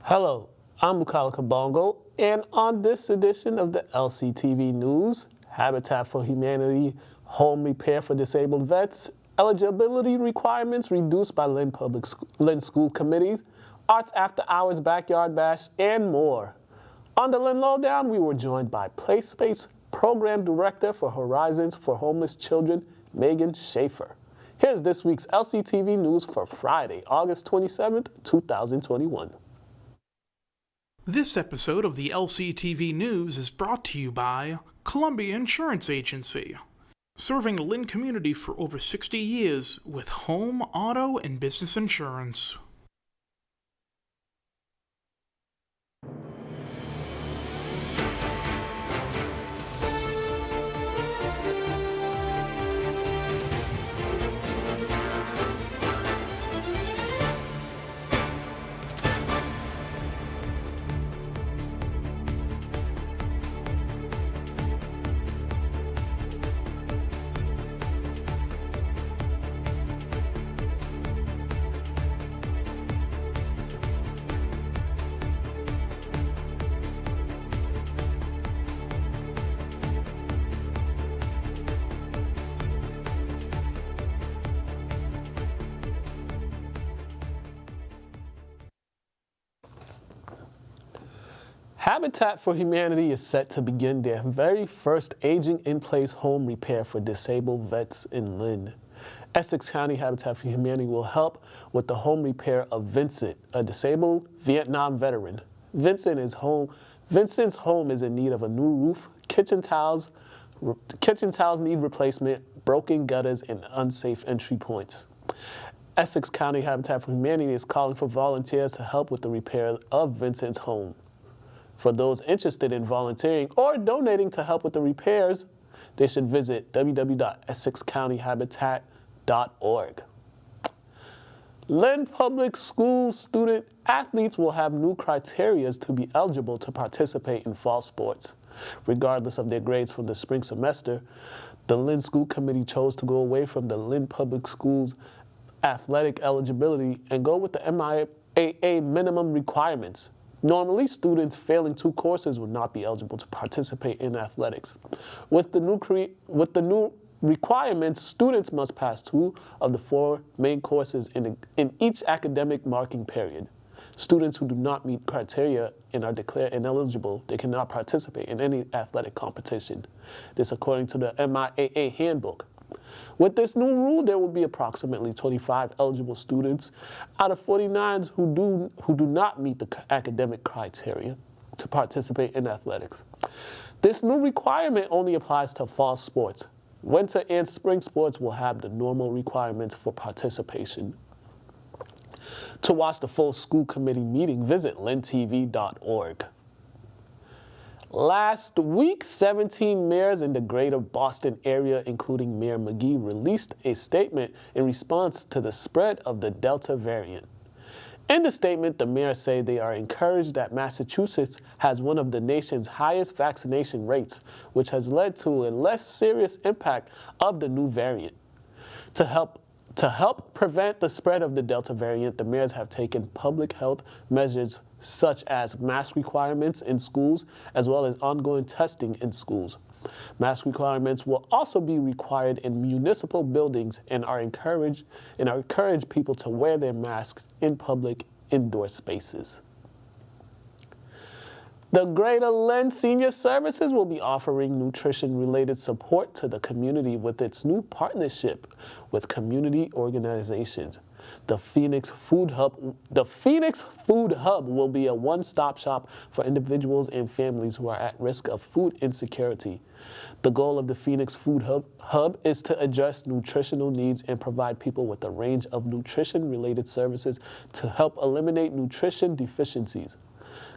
Hello, I'm Mukala Kabongo, and on this edition of the LCTV News, Habitat for Humanity, home repair for disabled vets, eligibility requirements reduced by Lynn School Committee, Arts After Hours Backyard Bash, and more. On the Lynn Lowdown, we were joined by Playspace Program Director for Horizons for Homeless Children, Meghan Schafer. Here's this week's LCTV News for Friday, August 27th, 2021. This episode of the LCTV News is brought to you by Columbia Insurance Agency, serving the Lynn community for over 60 years with home, auto, and business insurance. Habitat for Humanity is set to begin their very first aging-in-place home repair for disabled vets in Lynn. Essex County Habitat for Humanity will help with the home repair of Vincent, a disabled Vietnam veteran. Vincent's home is in need of a new roof, kitchen tiles need replacement, broken gutters, and unsafe entry points. Essex County Habitat for Humanity is calling for volunteers to help with the repair of Vincent's home. For those interested in volunteering or donating to help with the repairs, they should visit www.essexcountyhabitat.org. Lynn Public School student athletes will have new criteria to be eligible to participate in fall sports. Regardless of their grades from the spring semester, the Lynn School Committee chose to go away from the Lynn Public Schools athletic eligibility and go with the MIAA minimum requirements. Normally, students failing 2 courses would not be eligible to participate in athletics. With the new requirements, students must pass 2 of the 4 main courses in each academic marking period. Students who do not meet criteria and are declared ineligible, they cannot participate in any athletic competition. This according to the MIAA handbook. With this new rule, there will be approximately 25 eligible students out of 49 who do not meet the academic criteria to participate in athletics. This new requirement only applies to fall sports. Winter and spring sports will have the normal requirements for participation. To watch the full school committee meeting, visit lyntv.org. Last week, 17 mayors in the greater Boston area, including Mayor McGee, released a statement in response to the spread of the Delta variant. In the statement, the mayors say they are encouraged that Massachusetts has one of the nation's highest vaccination rates, which has led to a less serious impact of the new variant. To help prevent the spread of the Delta variant, the mayors have taken public health measures such as mask requirements in schools, as well as ongoing testing in schools. Mask requirements will also be required in municipal buildings and encourage people to wear their masks in public indoor spaces. The Greater Lynn Senior Services will be offering nutrition-related support to the community with its new partnership with community organizations. The Phoenix Food Hub will be a one-stop shop for individuals and families who are at risk of food insecurity. The goal of the Phoenix Food Hub is to address nutritional needs and provide people with a range of nutrition-related services to help eliminate nutrition deficiencies.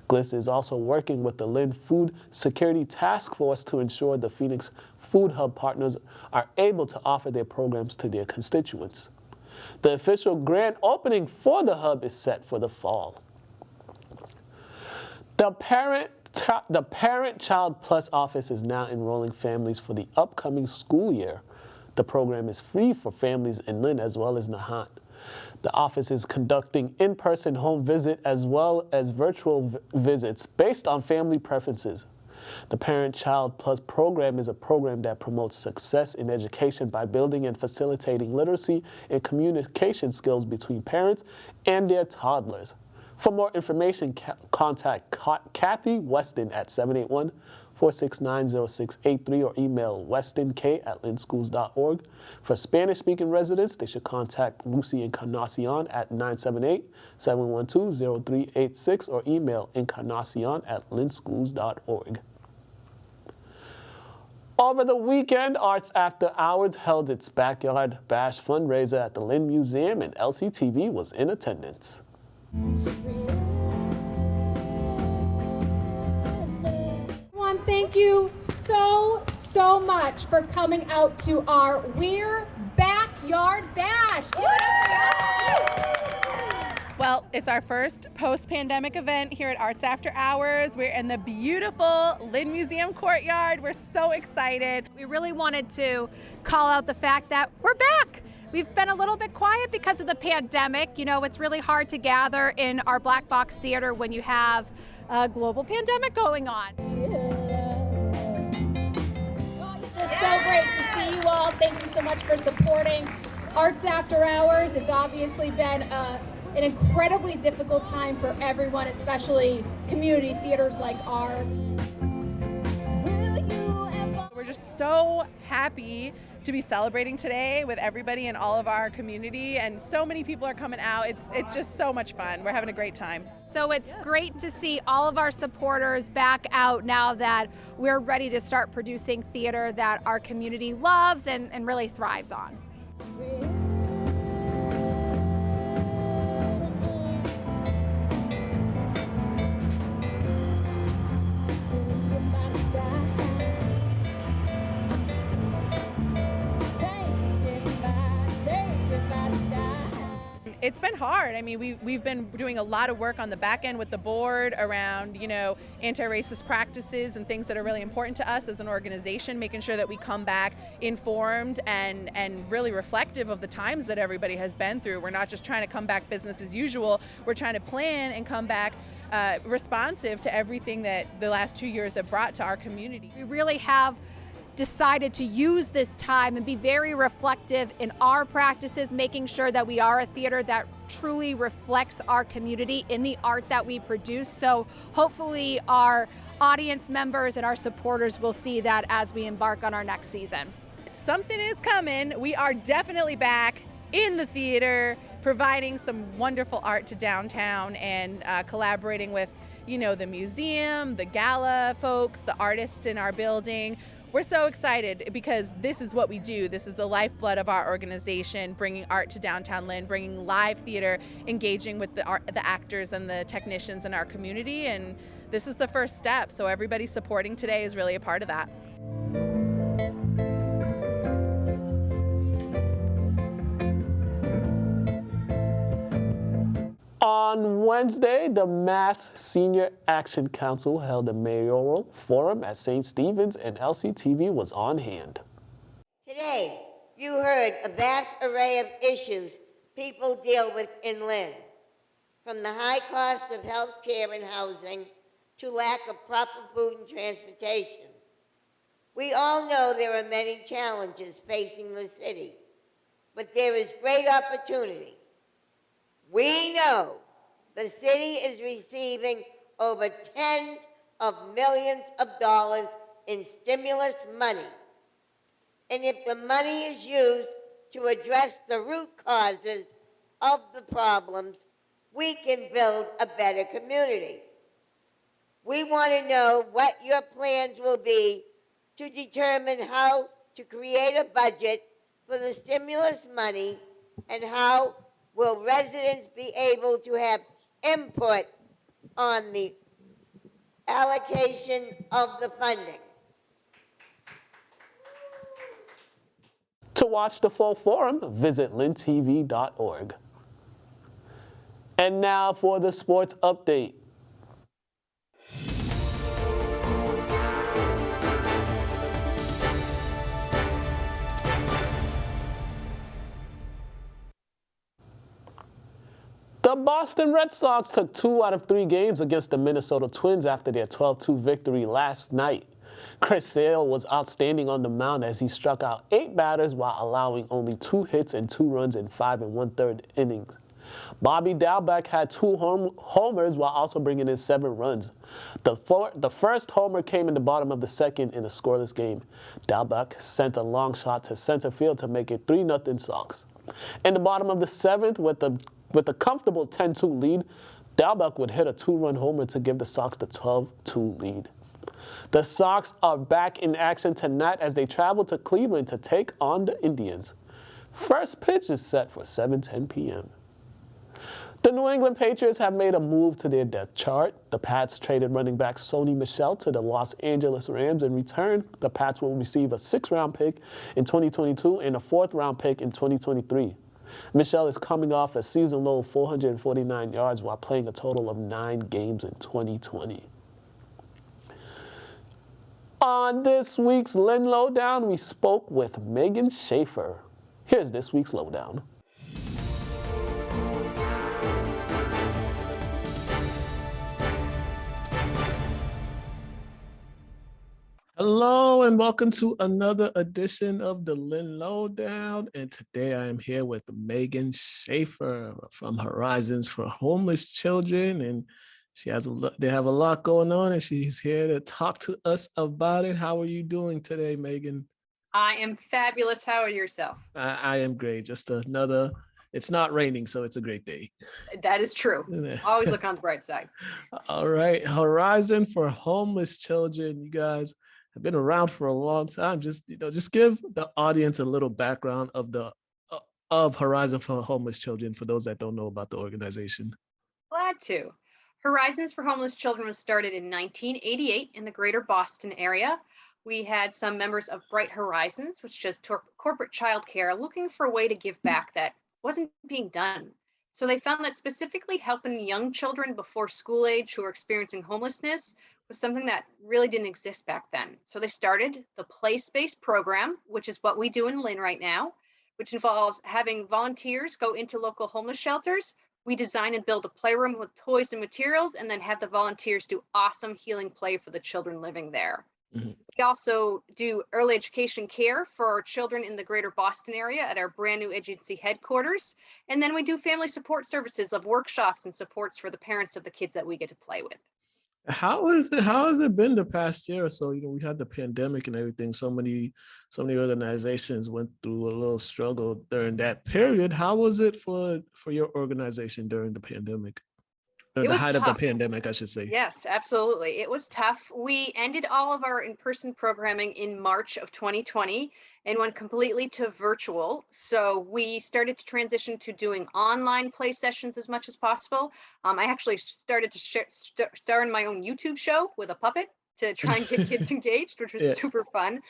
GLIS is also working with the Lynn Food Security Task Force to ensure the Phoenix Food Hub partners are able to offer their programs to their constituents. The official grand opening for the hub is set for the fall. The Parent Child Plus office is now enrolling families for the upcoming school year. The program is free for families in Lynn as well as Nahant. The office is conducting in-person home visit as well as virtual visits based on family preferences. The Parent-Child Plus program is a program that promotes success in education by building and facilitating literacy and communication skills between parents and their toddlers. For more information, contact Kathy Weston at 781-469-0683 or email westonk@lynnschools.org. For Spanish-speaking residents, they should contact Lucy Encarnacion at 978-712-0386 or email encarnacion@lynnschools.org. Over the weekend, Arts After Hours held its Backyard Bash fundraiser at the Lynn Museum, and LCTV was in attendance. Thank you so much for coming out to our We're Backyard Bash. Well, it's our first post-pandemic event here at Arts After Hours. We're in the beautiful Lynn Museum courtyard. We're so excited. We really wanted to call out the fact that we're back. We've been a little bit quiet because of the pandemic. You know, it's really hard to gather in our black box theater when you have a global pandemic going on. Just so great to see you all. Thank you so much for supporting Arts After Hours. It's obviously been an incredibly difficult time for everyone, especially community theaters like ours. We're just so happy to be celebrating today with everybody in all of our community, and so many people are coming out. It's just so much fun. We're having a great time. So it's great to see all of our supporters back out now that we're ready to start producing theater that our community loves and really thrives on. It's been hard. I mean, we've been doing a lot of work on the back end with the board around, you know, anti-racist practices and things that are really important to us as an organization, making sure that we come back informed and really reflective of the times that everybody has been through. We're not just trying to come back business as usual. We're trying to plan and come back responsive to everything that the last 2 years have brought to our community. We really have decided to use this time and be very reflective in our practices, making sure that we are a theater that truly reflects our community in the art that we produce. So hopefully our audience members and our supporters will see that as we embark on our next season. Something is coming. We are definitely back in the theater, providing some wonderful art to downtown and collaborating with, you know, the museum, the gala folks, the artists in our building. We're so excited because this is what we do. This is the lifeblood of our organization, bringing art to downtown Lynn, bringing live theater, engaging with the actors and the technicians in our community, and this is the first step. So everybody supporting today is really a part of that. On Wednesday, the Mass Senior Action Council held a mayoral forum at St. Stephen's, and LCTV was on hand. Today, you heard a vast array of issues people deal with in Lynn, from the high cost of health care and housing to lack of proper food and transportation. We all know there are many challenges facing the city, but there is great opportunity. We know the city is receiving over tens of millions of dollars in stimulus money. And if the money is used to address the root causes of the problems, we can build a better community. We want to know what your plans will be to determine how to create a budget for the stimulus money, and how will residents be able to have input on the allocation of the funding. To watch the full forum, visit lyntv.org. And now for the sports update. The Boston Red Sox took 2 out of 3 games against the Minnesota Twins after their 12-2 victory last night. Chris Sale was outstanding on the mound as he struck out 8 batters while allowing only 2 hits and 2 runs in 5 1/3 innings. Bobby Dalbec had 2 homers while also bringing in 7 runs. The first homer came in the bottom of the second in a scoreless game. Dalbec sent a long shot to center field to make it 3-0 Sox. In the bottom of the 7th, with a comfortable 10-2 lead, Dalbec would hit a 2-run homer to give the Sox the 12-2 lead. The Sox are back in action tonight as they travel to Cleveland to take on the Indians. First pitch is set for 7:10 p.m. The New England Patriots have made a move to their depth chart. The Pats traded running back Sony Michel to the Los Angeles Rams. In return, the Pats will receive a 6th-round pick in 2022 and a 4th-round pick in 2023. Michel is coming off a season-low 449 yards while playing a total of 9 games in 2020. On this week's Lynn Lowdown, we spoke with Meghan Schafer. Here's this week's Lowdown. Hello and welcome to another edition of the Lynn Lowdown. And today I am here with Meghan Schafer from Horizons for Homeless Children. And they have a lot going on and she's here to talk to us about it. How are you doing today, Meghan? I am fabulous. How are yourself? I am great. It's not raining, so it's a great day. That is true. Always look on the bright side. All right. Horizon for Homeless Children. You guys have been around for a long time. Just give the audience a little background of Horizon for Homeless Children for those that don't know about the organization. Glad to. Horizons for Homeless Children was started in 1988 in the greater Boston area. We had some members of Bright Horizons, which does corporate childcare, looking for a way to give back that wasn't being done. So they found that specifically helping young children before school age who are experiencing homelessness was something that really didn't exist back then. So they started the Playspace Program, which is what we do in Lynn right now, which involves having volunteers go into local homeless shelters. We design and build a playroom with toys and materials, and then have the volunteers do awesome healing play for the children living there. Mm-hmm. We also do early education care for our children in the greater Boston area at our brand new agency headquarters. And then we do family support services of workshops and supports for the parents of the kids that we get to play with. How has it been the past year or so? We had the pandemic and everything. So many organizations went through a little struggle during that period. How was it for your organization during the pandemic? It was the height tough. Of the pandemic, I should say. Yes, absolutely. It was tough. We ended all of our in-person programming in March of 2020 and went completely to virtual. So we started to transition to doing online play sessions as much as possible. I actually started to star in my own YouTube show with a puppet to try and get kids engaged, which was super fun.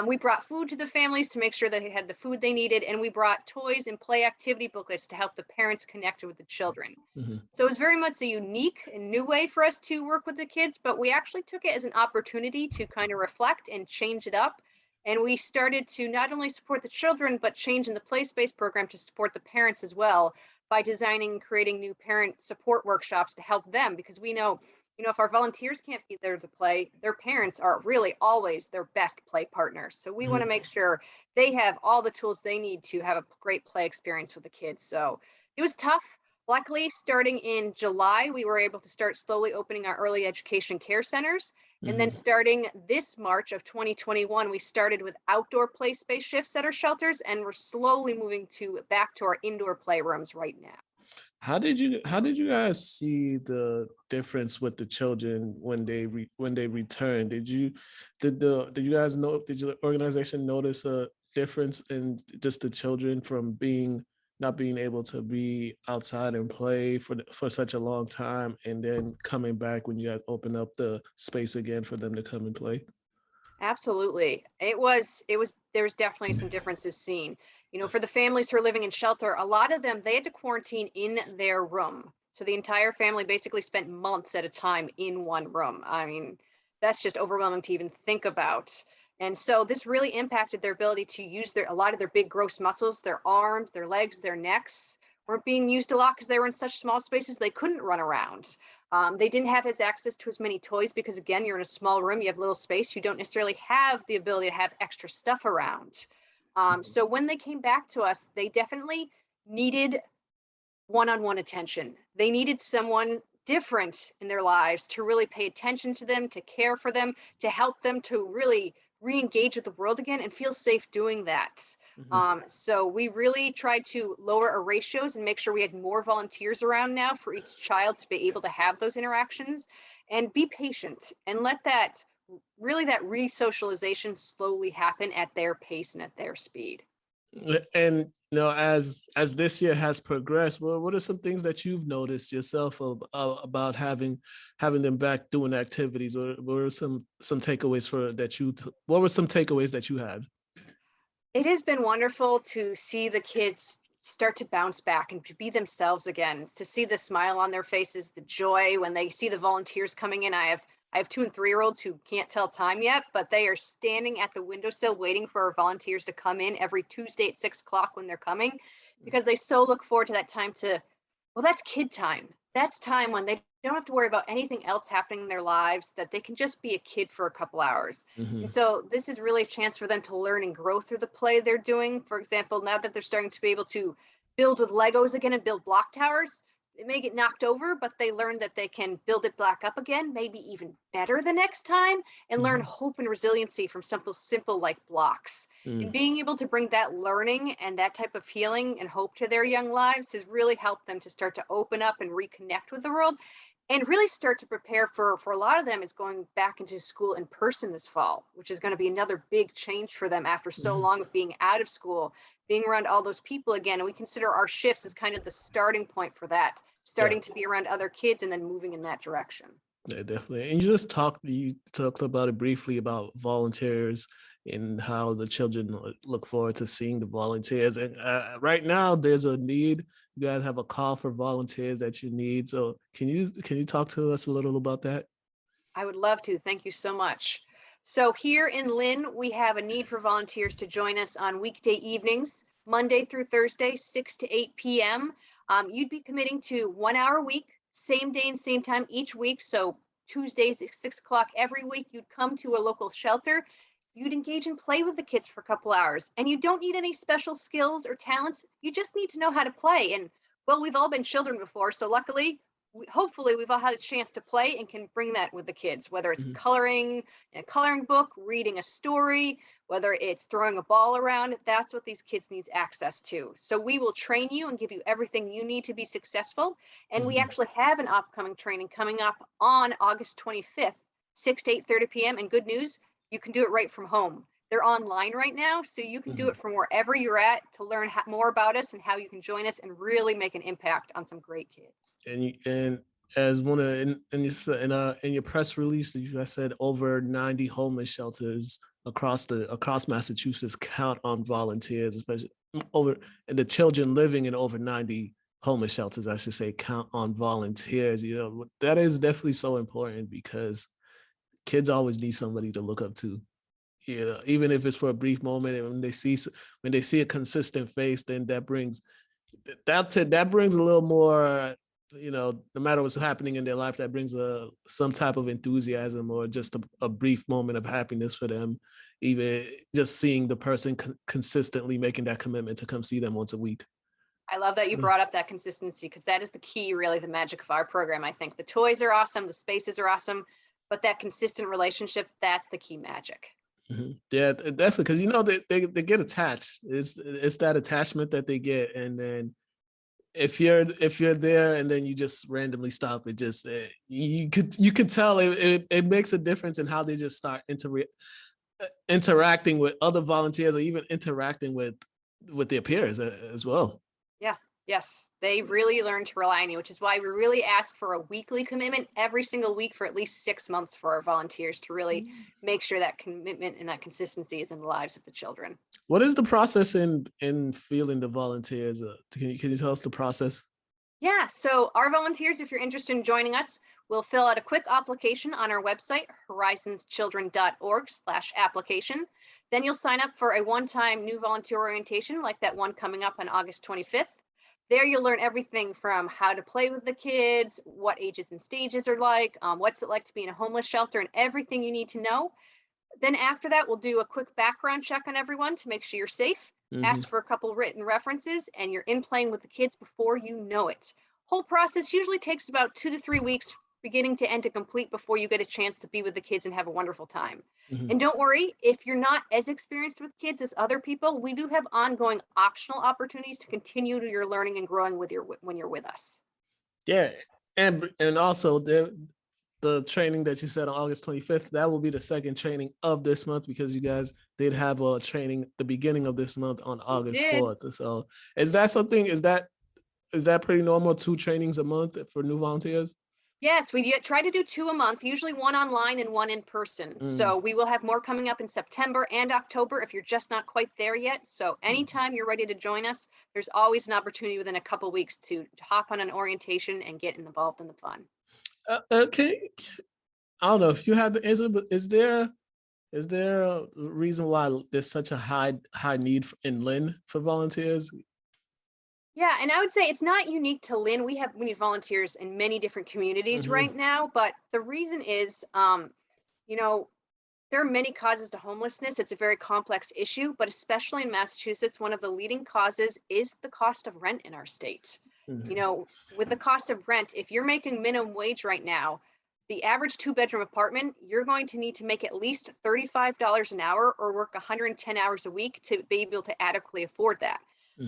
We brought food to the families to make sure that they had the food they needed, and we brought toys and play activity booklets to help the parents connect with the children. Mm-hmm. So it was very much a unique and new way for us to work with the kids, but we actually took it as an opportunity to kind of reflect and change it up. And we started to not only support the children, but change in the Playspace program to support the parents as well by designing and creating new parent support workshops to help them, because we know, if our volunteers can't be there to play, their parents are really always their best play partners. So we want to make sure they have all the tools they need to have a great play experience with the kids. So it was tough. Luckily, starting in July, we were able to start slowly opening our early education care centers. And then starting this March of 2021, we started with outdoor play space shifts at our shelters, and we're slowly moving back to our indoor playrooms right now. How did you guys see the difference with the children when they returned? Did your organization notice a difference in just the children from not being able to be outside and play for such a long time, and then coming back when you guys open up the space again for them to come and play? Absolutely. There was definitely some differences seen. For the families who are living in shelter, a lot of them, they had to quarantine in their room. So the entire family basically spent months at a time in one room. I mean, that's just overwhelming to even think about. And so this really impacted their ability to use a lot of their big gross muscles, their arms, their legs, their necks. weren't being used a lot because they were in such small spaces they couldn't run around. They didn't have access to as many toys because, again, you're in a small room, you have little space, you don't necessarily have the ability to have extra stuff around. So when they came back to us, they definitely needed one-on-one attention. They needed someone different in their lives to really pay attention to them, to care for them, to help them to really re-engage with the world again and feel safe doing that. So we really tried to lower our ratios and make sure we had more volunteers around now for each child to be able to have those interactions, and be patient and let that re-socialization slowly happen at their pace and at their speed. And as this year has progressed, what are some things that you've noticed yourself about having them back doing activities? What were some takeaways what were some takeaways that you had? It has been wonderful to see the kids start to bounce back and to be themselves again, to see the smile on their faces, the joy when they see the volunteers coming in. I have 2 and 3-year-olds who can't tell time yet, but they are standing at the windowsill waiting for our volunteers to come in every Tuesday at 6 o'clock when they're coming, because they so look forward to that time that's kid time. That's time when they don't have to worry about anything else happening in their lives, that they can just be a kid for a couple hours. And so this is really a chance for them to learn and grow through the play they're doing. For example, now that they're starting to be able to build with Legos again and build block towers, it may get knocked over, but they learn that they can build it back up again, maybe even better the next time, and learn hope and resiliency from simple like blocks. And being able to bring that learning and that type of healing and hope to their young lives has really helped them to start to open up and reconnect with the world, and really start to prepare for a lot of them is going back into school in person this fall, which is going to be another big change for them after so long of being out of school, being around all those people again. And we consider our shifts as kind of the starting point for that, starting to be around other kids and then moving in that direction. Yeah, definitely. And you talked about it briefly about volunteers and how the children look forward to seeing the volunteers. And right now there's a need. You guys have a call for volunteers that you need. So can you talk to us a little about that? I would love to. Thank you so much. So here in Lynn, we have a need for volunteers to join us on weekday evenings, Monday through Thursday, 6 to 8 p.m. You'd be committing to 1 hour a week, same day and same time each week. So Tuesdays at 6 o'clock every week, you'd come to a local shelter. You'd engage and play with the kids for a couple hours, and you don't need any special skills or talents. You just need to know how to play. And well, we've all been children before, so luckily, hopefully we've all had a chance to play and can bring that with the kids, whether it's coloring in a coloring book, reading a story, whether it's throwing a ball around. That's what these kids need access to. So we will train you and give you everything you need to be successful. And we actually have an upcoming training coming up on August 25th, 6 to 8:30 p.m. And good news, you can do it right from home. They're online right now, so you can do it from wherever you're at to learn more about us and how you can join us and really make an impact on some great kids. And as one in your press release, you guys said over 90 homeless shelters across Massachusetts count on volunteers, especially and the children living in over 90 homeless shelters, I should say, count on volunteers. That is definitely so important because kids always need somebody to look up to. Even if it's for a brief moment, and when they see a consistent face, then that brings a little more, no matter what's happening in their life, that brings some type of enthusiasm or just a brief moment of happiness for them, even just seeing the person consistently making that commitment to come see them once a week. I love that you brought up that consistency, because that is the key, really, the magic of our program. I think the toys are awesome, the spaces are awesome, but that consistent relationship, that's the key magic. Yeah, definitely, because they get attached. It's that attachment that they get, and then if you're there and then you just randomly stop, it just you could tell it makes a difference in how they just start interacting with other volunteers, or even interacting with their peers as well. Yeah. Yes, they really learn to rely on you, which is why we really ask for a weekly commitment every single week for at least 6 months for our volunteers to really make sure that commitment and that consistency is in the lives of the children. What is the process in fielding the volunteers? Can you tell us the process? Yeah, so our volunteers, if you're interested in joining us, will fill out a quick application on our website, horizonschildren.org/application. Then you'll sign up for a one-time new volunteer orientation like that one coming up on August 25th. There you'll learn everything from how to play with the kids, what ages and stages are like, what's it like to be in a homeless shelter, and everything you need to know. Then after that, we'll do a quick background check on everyone to make sure you're safe, ask for a couple written references, and you're in playing with the kids before you know it. Whole process usually takes about 2 to 3 weeks, beginning to end to complete, before you get a chance to be with the kids and have a wonderful time. And don't worry, if you're not as experienced with kids as other people, we do have ongoing optional opportunities to continue your learning and growing with when you're with us. Yeah, and also the training that you said on August 25th, that will be the second training of this month, because you guys did have a training the beginning of this month on August 4th. So is that pretty normal, 2 trainings a month for new volunteers? Yes, we try to do 2 a month, usually 1 online and 1 in person. So we will have more coming up in September and October if you're just not quite there yet. So anytime you're ready to join us, there's always an opportunity within a couple weeks to hop on an orientation and get involved in the fun. Okay, I don't know if you have the answer, but is there a reason why there's such a high need in Lynn for volunteers? Yeah, and I would say it's not unique to Lynn. We need volunteers in many different communities right now, but the reason is, there are many causes to homelessness. It's a very complex issue, but especially in Massachusetts, one of the leading causes is the cost of rent in our state. With the cost of rent, if you're making minimum wage right now, the average 2-bedroom apartment, you're going to need to make at least $35 an hour or work 110 hours a week to be able to adequately afford that.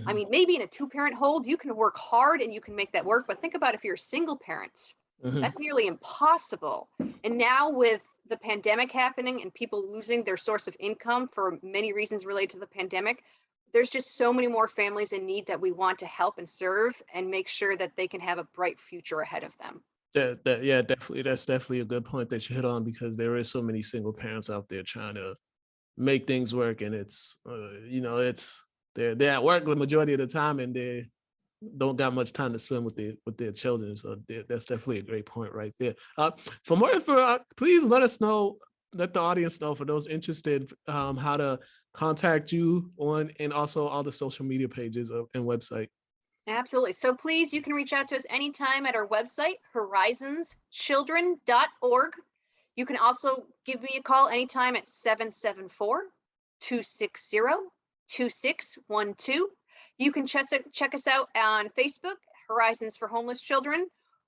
I mean, maybe in a 2-parent hold, you can work hard and you can make that work. But think about if you're a single parent, that's nearly impossible. And now with the pandemic happening and people losing their source of income for many reasons related to the pandemic, there's just so many more families in need that we want to help and serve and make sure that they can have a bright future ahead of them. Yeah, definitely. That's definitely a good point that you hit on, because there is so many single parents out there trying to make things work, and it's they're at work the majority of the time, and they don't got much time to spend with their children. So that's definitely a great point right there. For more info, please let the audience know, for those interested, how to contact you on, and also all the social media pages and website. Absolutely. So please, you can reach out to us anytime at our website, horizonschildren.org. You can also give me a call anytime at 774-260-2612. You can check us out on Facebook, Horizons for Homeless Children,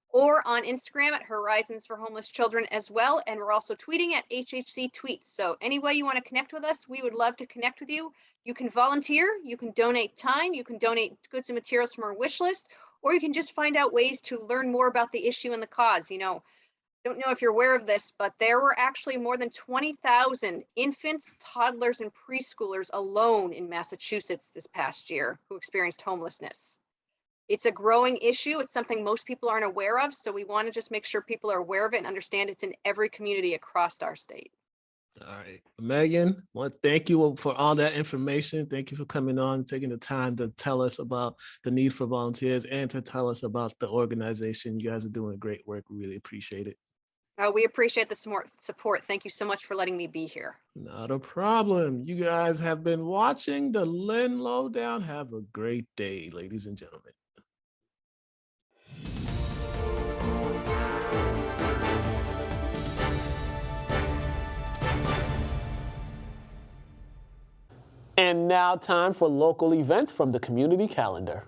or on Instagram at Horizons for Homeless Children as well. And we're also tweeting at HHC Tweets. So any way you want to connect with us, we would love to connect with you. You can volunteer, you can donate time, you can donate goods and materials from our wish list, or you can just find out ways to learn more about the issue and the cause. Don't know if you're aware of this, but there were actually more than 20,000 infants, toddlers, and preschoolers alone in Massachusetts this past year who experienced homelessness. It's a growing issue. It's something most people aren't aware of. So we want to just make sure people are aware of it and understand it's in every community across our state. All right, Meghan, thank you for all that information. Thank you for coming on, taking the time to tell us about the need for volunteers and to tell us about the organization. You guys are doing great work. We really appreciate it. We appreciate the support. Thank you so much for letting me be here. Not a problem. You guys have been watching the Lynn Lowdown. Have a great day, ladies and gentlemen. And now time for local events from the community calendar.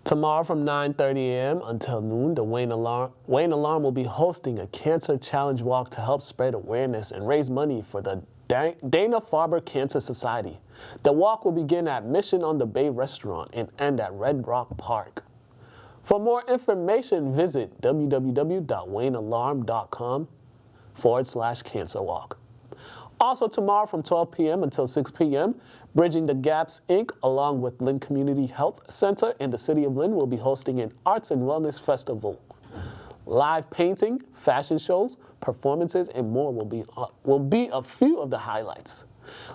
Tomorrow from 9:30 a.m. until noon, the Wayne Alarm will be hosting a Cancer Challenge Walk to help spread awareness and raise money for the Dana-Farber Cancer Society. The walk will begin at Mission on the Bay Restaurant and end at Red Rock Park. For more information, visit www.waynealarm.com/cancer walk. Also tomorrow from 12 p.m. until 6 p.m., Bridging the Gaps, Inc., along with Lynn Community Health Center and the City of Lynn, will be hosting an Arts and Wellness Festival. Live painting, fashion shows, performances, and more will be a few of the highlights.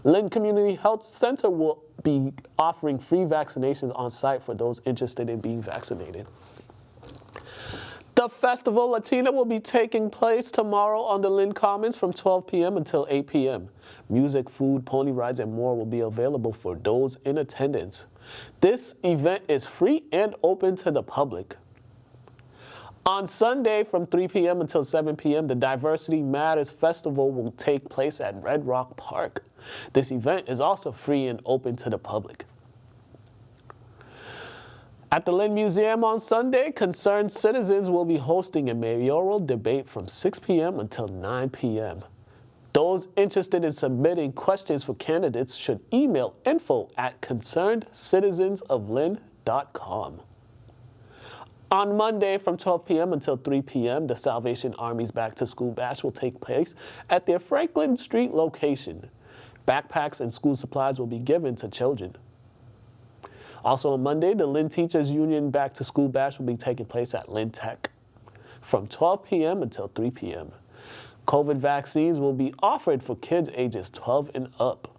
Lynn Community Health Center will be offering free vaccinations on site for those interested in being vaccinated. The Festival Latina will be taking place tomorrow on the Lynn Commons from 12 p.m. until 8 p.m. Music, food, pony rides, and more will be available for those in attendance. This event is free and open to the public. On Sunday from 3 p.m. until 7 p.m., the Diversity Matters Festival will take place at Red Rock Park. This event is also free and open to the public. At the Lynn Museum on Sunday, concerned citizens will be hosting a mayoral debate from 6 p.m. until 9 p.m. Those interested in submitting questions for candidates should email info@concernedcitizensoflynn.com. On Monday from 12 p.m. until 3 p.m., the Salvation Army's Back to School Bash will take place at their Franklin Street location. Backpacks and school supplies will be given to children. Also on Monday, the Lynn Teachers Union Back to School Bash will be taking place at Lynn Tech from 12 p.m. until 3 p.m. COVID vaccines will be offered for kids ages 12 and up.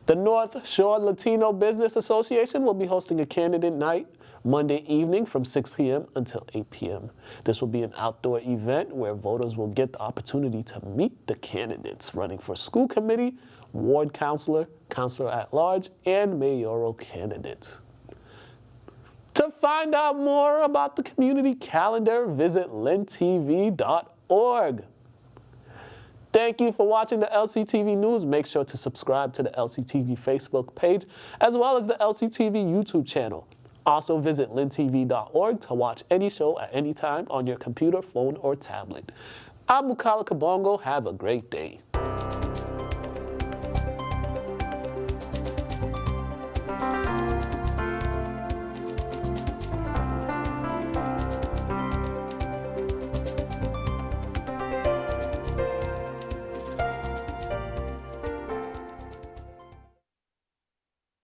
The North Shore Latino Business Association will be hosting a candidate night Monday evening from 6 p.m. until 8 p.m. This will be an outdoor event where voters will get the opportunity to meet the candidates running for school committee, ward councilor, councilor at large, and mayoral candidates. To find out more about the community calendar, visit lyntv.org. Thank you for watching the LCTV News. Make sure to subscribe to the LCTV Facebook page as well as the LCTV YouTube channel. Also visit lyntv.org to watch any show at any time on your computer, phone, or tablet. I'm Mukala Kabongo. Have a great day.